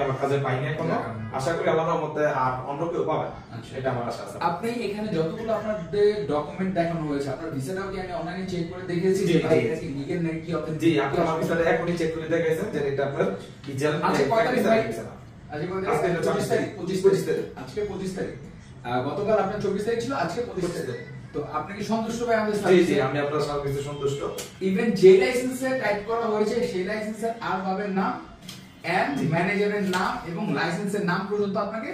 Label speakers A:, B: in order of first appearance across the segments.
A: আমার কাজে পাইনি এখনো, আশা করি আল্লাহর রহমতে আর অন্য কেউ পাবে, এটা আমার আশা আছে।
B: আপনি এখানে যতগুলো আপনাদের ডকুমেন্ট দেখানো হয়েছে, আপনার ভিসাটাও কি আমি অনলাইনে চেক করে দেখেছি যে ভাই এটা কি লিগ্যাল নাকি অথেন্টিক?
A: জি, আপনি আমার ভিসাটা এখনই চেক করে দেখেছেন যে এটা আপনার লিগ্যাল।
B: আজকে কয় তারিখ ভাই? আজকে কয় তারিখ?
A: আজকে 24 তারিখ।
B: 25 তারিখ। আজকে 25 তারিখ। গতকাল আপনার 24 তারিখ ছিল, আজকে 25 তারিখ। তো আপনি কি সন্তুষ্ট ভাই আমাদের সার্ভিসে?
A: জি জি, আমি আপনার সার্ভিসে সন্তুষ্ট।
B: ইভেন যে লাইসেন্সে টাইপ করা হয়েছে সেই লাইসেন্সের আর ভাবের নাম এন্ড ম্যানেজারের নাম এবং লাইসেন্সের নাম পর্যন্ত আপনাকে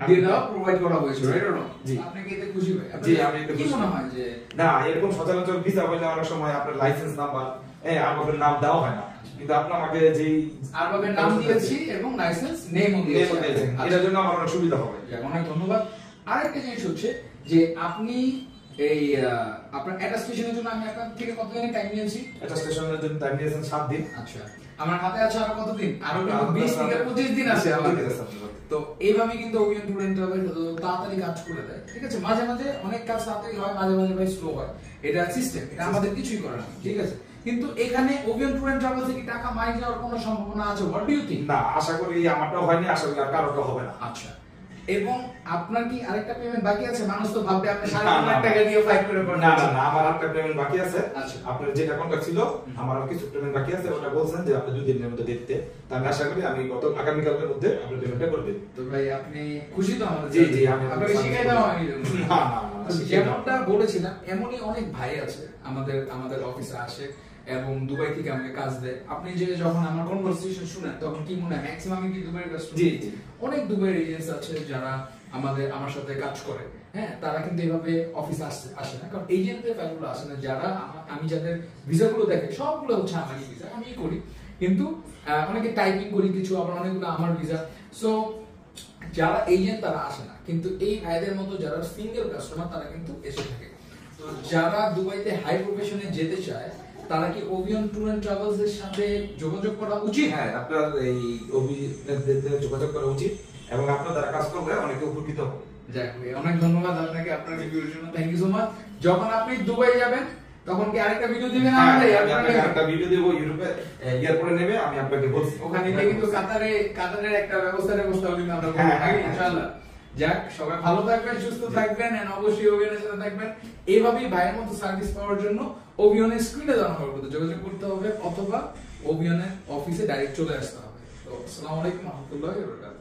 B: দিয়ে দেওয়া প্রোভাইড করা হয়েছে, রাইট অর নট?
A: জি,
B: আপনি কি এতে খুশি ভাই?
A: জি, আমি এতে খুশি।
B: কি মনে হয় যে
A: না, এরকম সচরাচর ভিসা হইলে অনেক সময় আপনার লাইসেন্স নাম্বার আর ভাবের নাম দেওয়া হয় না, কিন্তু আপনি আমাকে যেই
B: আর ভাবের নাম দিয়েছি এবং লাইসেন্স নেমও দিয়েছি,
A: এটার জন্য আমার অনেক সুবিধা হবে।
B: অনেক ধন্যবাদ। আরেকটা জিনিস হচ্ছে যে আপনি এই আপনার অ্যাটাস্টেশনের জন্য আমি আপনার থেকে কত দিনের টাইম নিয়েছি?
A: অ্যাটাস্টেশনের জন্য টাইম নিয়েছেন 7 দিন।
B: আচ্ছা, আমার হাতে আছে আরো কত দিন? আরো 20 থেকে 25 দিন আছে আমাদের। তো এইভাবে কিন্তু অভিযান স্টুডেন্ট হবে তাড়াতাড়ি কাজ করে দেয়, ঠিক আছে? মাঝে মাঝে অনেক কাজ তাড়াতাড়ি হয়, মাঝে মাঝে ভাই স্লো হয়, এটা সিস্টেম, এটা আমাদের কিছুই করার নেই, ঠিক আছে? কিন্তু এখানে অভিযান স্টুডেন্ট ট্রাভেল থেকে টাকা মাইনে যাওয়ার কোনো সম্ভাবনা আছে? What do you think?
A: না, আশা করি আমারটাও হয়নি, আশা করি আর কারোটা হবে না।
B: আচ্ছা, এবং আপনার কি আরেকটা পেমেন্ট বাকি আছে? মানুষ তো ভাববে আপনি 3.5 টাকা দিয়ে ফ্লাইট করে পড়েন।
A: না না না, আমার আরেকটা পেমেন্ট বাকি আছে।
B: আচ্ছা,
A: আপনার যেটা কন্ট্রাক্ট ছিল আমার আর কিছু পেমেন্ট বাকি আছে, ওটা বলছেন যে আপনি 2 দিনের মধ্যে দিতে, তো আমি আশা করি আমি গত আগামী কালকের মধ্যে আপনি পেমেন্টটা করে দিন।
B: তো ভাই আপনি খুশি তো আমাদের?
A: জি জি, আমি
B: আপনাকে শিখাই দাও আমি।
A: না না,
B: যেমনটা বলেছিলাম এমনই অনেক ভাই আছে আমাদের অফিসে আসে এবং দুবাই থেকে আমাকে কাজ দেয়। আপনি যে যখন আমার কনভারসেশন শুনেন তখন কি মনে হয় ম্যাক্সিমাম কি দুবাইয়ের কাস্টমার?
A: জি জি,
B: অনেক দুবাইয়ের এজেন্টস আছে যারা আমার সাথে কাজ করে, হ্যাঁ, তারা কিন্তু এইভাবে অফিসে আসে না, কারণ এজেন্টদের ফাইলগুলো আসে না। যারা আমি যাদের ভিসাগুলো দেখে সবগুলো হচ্ছে আমারই ভিসা, আমিই করি, কিন্তু অনেকে টাইপিং করি কিছু, আবার অনেকগুলো আমার ভিসা। সো যারা এজেন্ট তারা আসে না, কিন্তু এই ভাইদের মতো যারা সিঙ্গেল কাস্টমার তারা কিন্তু এসে থাকে। তো যারা দুবাইতে হাই প্রফেশনে যেতে চায় তারা কি ওভিয়ন ট্যুর এন্ড ট্রাভেলস এর সাথে যোগাযোগ করা উচিত?
A: হ্যাঁ, আপনার এই অভিনেতাদের যোগাযোগ করা উচিত এবং আপনার দ্বারা কাজ করবে অনেকে উপকৃত হবে।
B: যাক, অনেক ধন্যবাদ আপনাকে আপনার রিভিউর জন্য, থ্যাংক ইউ সো মাচ। যখন আপনি দুবাই যাবেন তখন কি আরেকটা ভিডিও দিবেন আমাদের?
A: আমি আপনাকে একটা ভিডিও দেব, ইউরোপে এয়ারপোর্টে নেমে আমি আপনাকে বলছি,
B: ওখানে গিয়ে কিন্তু কাতারের একটা ব্যবস্থা কিন্তু আমরা করব ইনশাআল্লাহ। যাক, সবাই ভালো থাকবেন, সুস্থ থাকবেন, এন্ড অবশ্যই ওভিয়নের সাথে থাকবেন। এইভাবেই ভাইয়ের মতো সার্ভিস পাওয়ার জন্য ওভিয়নের স্ক্রিনে দেওয়া নম্বরে যোগাযোগ করতে হবে অথবা ওভিয়নের অফিসে ডাইরেক্ট চলে আসতে হবে। তো আসসালামু আলাইকুম ওয়া রাহমাতুল্লাহি ওয়া বারাকাতুহু।